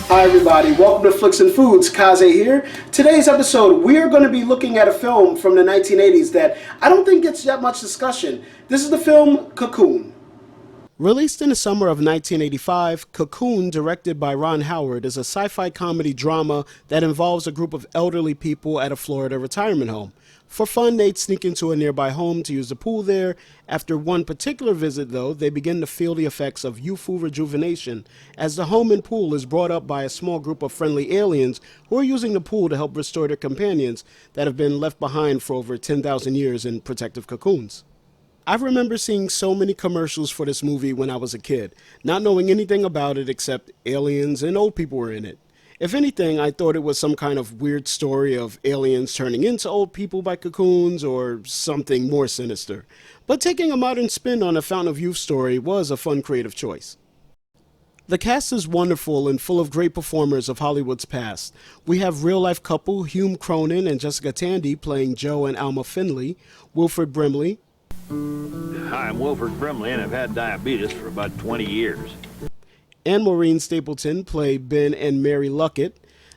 Hi everybody, welcome to Flicks and Foods. Kaze here. Today's episode, we're going to be looking at a film from the 1980s that I don't think gets that much discussion. This is the film Cocoon. Released in the summer of 1985, Cocoon, directed by Ron Howard, is a sci-fi comedy drama that involves a group of elderly people at a Florida retirement home. For fun, they'd sneak into a nearby home to use the pool there. After one particular visit, though, they begin to feel the effects of youthful rejuvenation, as the home and pool is brought up by a small group of friendly aliens who are using the pool to help restore their companions that have been left behind for over 10,000 years in protective cocoons. I remember seeing so many commercials for this movie when I was a kid, not knowing anything about it except aliens and old people were in it. If anything, I thought it was some kind of weird story of aliens turning into old people by cocoons or something more sinister. But taking a modern spin on a Fountain of Youth story was a fun creative choice. The cast is wonderful and full of great performers of Hollywood's past. We have real-life couple Hume Cronin and Jessica Tandy playing Joe and Alma Finley, Wilford Brimley. Hi, I'm Wilford Brimley, and I've had diabetes for about 20 years. And Maureen Stapleton play Ben and Mary Luckett.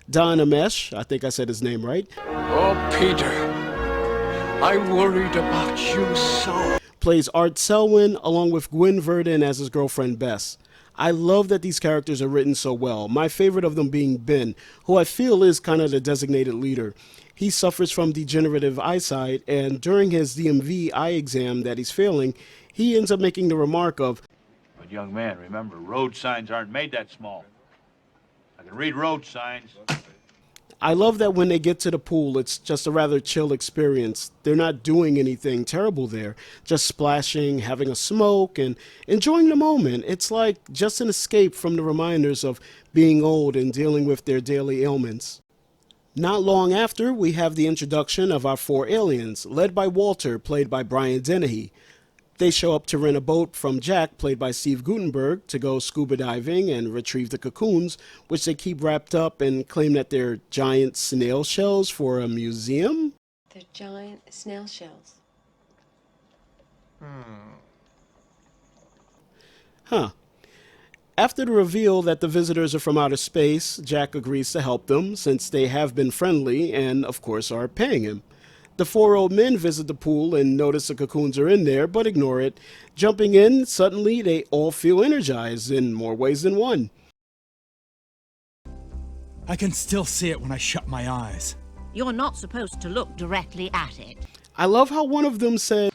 Don Amesh, I think I said his name right. Oh, Peter, I worried about you so. Plays Art Selwyn, along with Gwen Verdon as his girlfriend Bess. I love that these characters are written so well, my favorite of them being Ben, who I feel is kind of the designated leader. He suffers from degenerative eyesight, and during his DMV eye exam that he's failing, he ends up making the remark of, But young man, remember, road signs aren't made that small. I can read road signs. I love that when they get to the pool, it's just a rather chill experience. They're not doing anything terrible there, just splashing, having a smoke, and enjoying the moment. It's like just an escape from the reminders of being old and dealing with their daily ailments. Not long after, we have the introduction of our four aliens, led by Walter, played by Brian Dennehy. They show up to rent a boat from Jack, played by Steve Guttenberg, to go scuba diving and retrieve the cocoons, which they keep wrapped up and claim that they're giant snail shells for a museum? They're giant snail shells. Huh. After the reveal that the visitors are from outer space, Jack agrees to help them, since they have been friendly and, of course, are paying him. The four old men visit the pool and notice the cocoons are in there, but ignore it. Jumping in, suddenly they all feel energized in more ways than one. I can still see it when I shut my eyes. You're not supposed to look directly at it. I love how one of them said,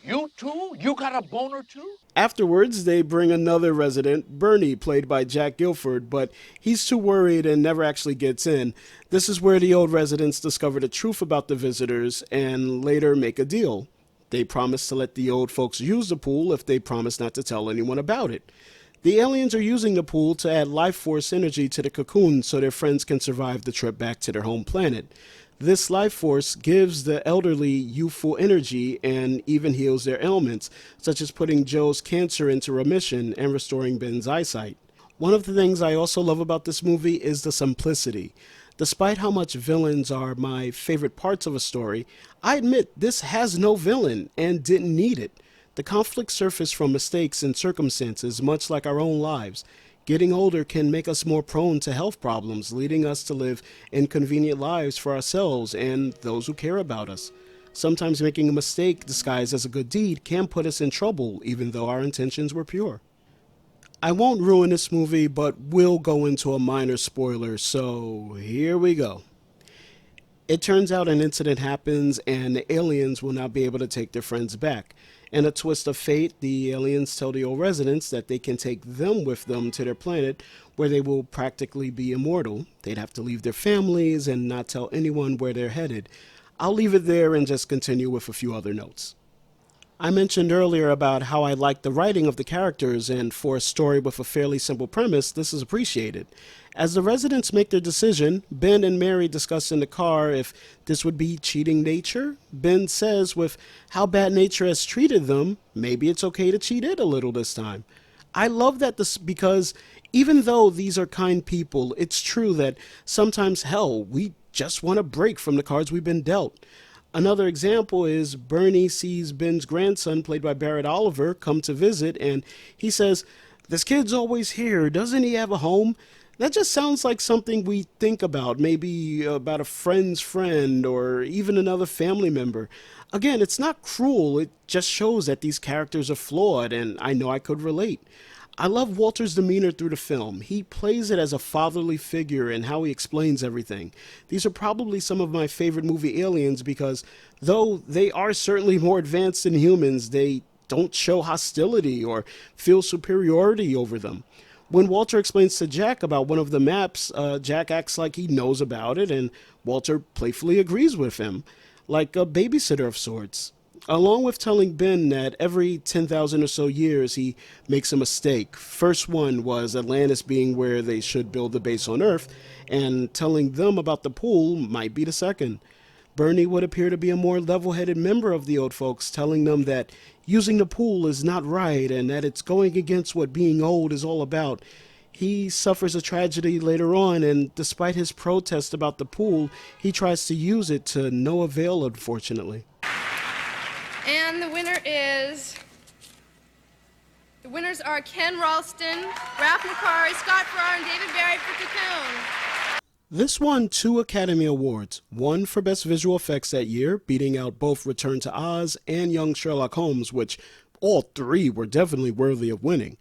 You too? You got a boner too? Afterwards, they bring another resident, Bernie, played by Jack Gilford, but he's too worried and never actually gets in. This is where the old residents discover the truth about the visitors and later make a deal. They promise to let the old folks use the pool if they promise not to tell anyone about it. The aliens are using the pool to add life force energy to the cocoon so their friends can survive the trip back to their home planet. This life force gives the elderly youthful energy and even heals their ailments, such as putting Joe's cancer into remission and restoring Ben's eyesight. One of the things I also love about this movie is the simplicity. Despite how much villains are my favorite parts of a story, I admit this has no villain and didn't need it. The conflict surfaced from mistakes and circumstances, much like our own lives. Getting older can make us more prone to health problems, leading us to live inconvenient lives for ourselves and those who care about us. Sometimes making a mistake disguised as a good deed can put us in trouble, even though our intentions were pure. I won't ruin this movie, but will go into a minor spoiler, so here we go. It turns out an incident happens and the aliens will not be able to take their friends back. In a twist of fate, the aliens tell the old residents that they can take them with them to their planet where they will practically be immortal. They'd have to leave their families and not tell anyone where they're headed. I'll leave it there and just continue with a few other notes. I mentioned earlier about how I like the writing of the characters, and for a story with a fairly simple premise, this is appreciated. As the residents make their decision, Ben and Mary discuss in the car if this would be cheating nature. Ben says with how bad nature has treated them, maybe it's okay to cheat it a little this time. I love that this because even though these are kind people, it's true that sometimes, hell, we just want a break from the cards we've been dealt. Another example is Bernie sees Ben's grandson, played by Barrett Oliver, come to visit, and he says, "This kid's always here. Doesn't he have a home?" That just sounds like something we think about, maybe about a friend's friend or even another family member. Again, it's not cruel, it just shows that these characters are flawed, and I know I could relate. I love Walter's demeanor through the film. He plays it as a fatherly figure and how he explains everything. These are probably some of my favorite movie aliens because, though they are certainly more advanced than humans, they don't show hostility or feel superiority over them. When Walter explains to Jack about one of the maps, Jack acts like he knows about it, and Walter playfully agrees with him, like a babysitter of sorts. Along with telling Ben that every 10,000 or so years he makes a mistake. First one was Atlantis being where they should build the base on Earth, and telling them about the pool might be the second. Bernie would appear to be a more level-headed member of the old folks, telling them that using the pool is not right and that it's going against what being old is all about. He suffers a tragedy later on, and despite his protest about the pool, he tries to use it to no avail, unfortunately. And the winners are Ken Ralston, Ralph McQuarrie, Scott Farrar, and David Barry for Cocoon. This won 2 Academy Awards, one for Best Visual Effects that year, beating out both Return to Oz and Young Sherlock Holmes, which all 3 were definitely worthy of winning.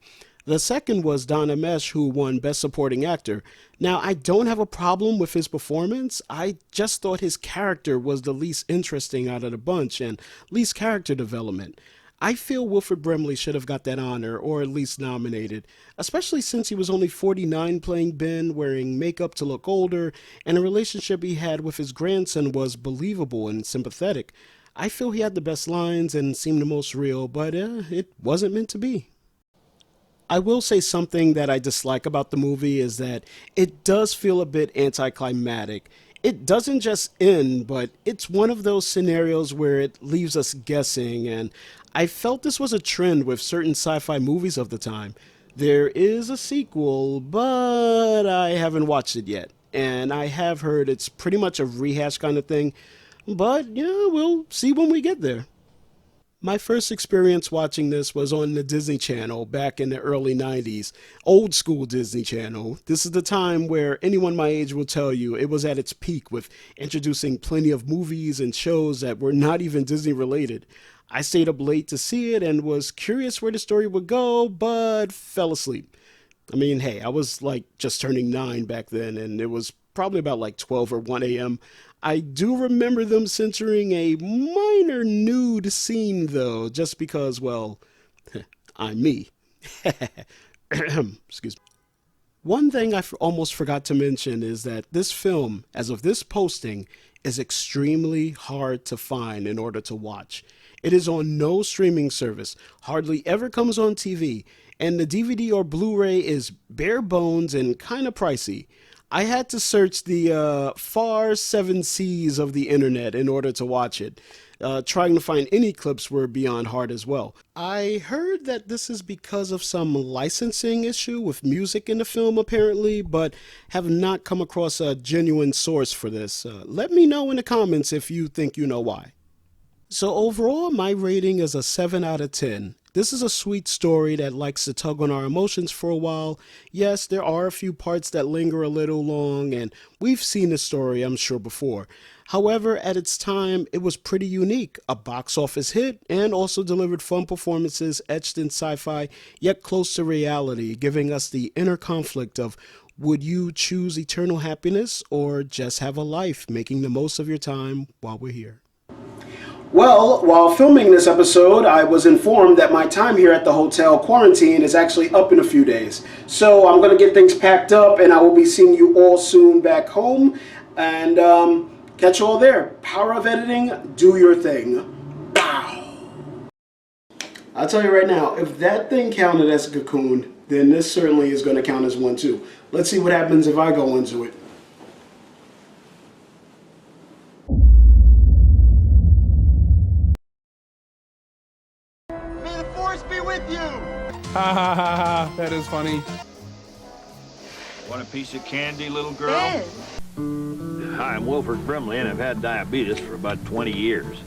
The second was Don Ameche, who won Best Supporting Actor. Now, I don't have a problem with his performance. I just thought his character was the least interesting out of the bunch and least character development. I feel Wilford Brimley should have got that honor, or at least nominated, especially since he was only 49 playing Ben, wearing makeup to look older, and the relationship he had with his grandson was believable and sympathetic. I feel he had the best lines and seemed the most real, but it wasn't meant to be. I will say something that I dislike about the movie is that it does feel a bit anticlimactic. It doesn't just end, but it's one of those scenarios where it leaves us guessing, and I felt this was a trend with certain sci-fi movies of the time. There is a sequel, but I haven't watched it yet, and I have heard it's pretty much a rehash kind of thing, but yeah, we'll see when we get there. My first experience watching this was on the Disney Channel back in the early 90s, old school Disney Channel. This is the time where anyone my age will tell you it was at its peak with introducing plenty of movies and shows that were not even Disney related. I stayed up late to see it and was curious where the story would go, but fell asleep. I mean, hey, I was like just turning 9 back then, and it was probably about like 12 or 1 a.m. I do remember them censoring a minor nude scene, though, just because, well, I'm me. Excuse me. One thing I almost forgot to mention is that this film, as of this posting, is extremely hard to find in order to watch. It is on no streaming service, hardly ever comes on TV, and the DVD or Blu-ray is bare bones and kind of pricey. I had to search the far 7 seas of the internet in order to watch it. Trying to find any clips were beyond hard as well. I heard that this is because of some licensing issue with music in the film apparently, but have not come across a genuine source for this. Let me know in the comments if you think you know why. So overall, my rating is a 7 out of 10. This is a sweet story that likes to tug on our emotions for a while. Yes, there are a few parts that linger a little long, and we've seen this story, I'm sure, before. However, at its time, it was pretty unique, a box office hit, and also delivered fun performances etched in sci-fi, yet close to reality, giving us the inner conflict of would you choose eternal happiness or just have a life, making the most of your time while we're here. Well, while filming this episode, I was informed that my time here at the hotel quarantine is actually up in a few days. So I'm going to get things packed up and I will be seeing you all soon back home. And catch you all there. Power of editing, do your thing. Bow. I'll tell you right now, if that thing counted as a cocoon, then this certainly is going to count as one too. Let's see what happens if I go into it. Ha ha ha ha, that is funny. Want a piece of candy, little girl? Ben. Hi, I'm Wilford Brimley, and I've had diabetes for about 20 years.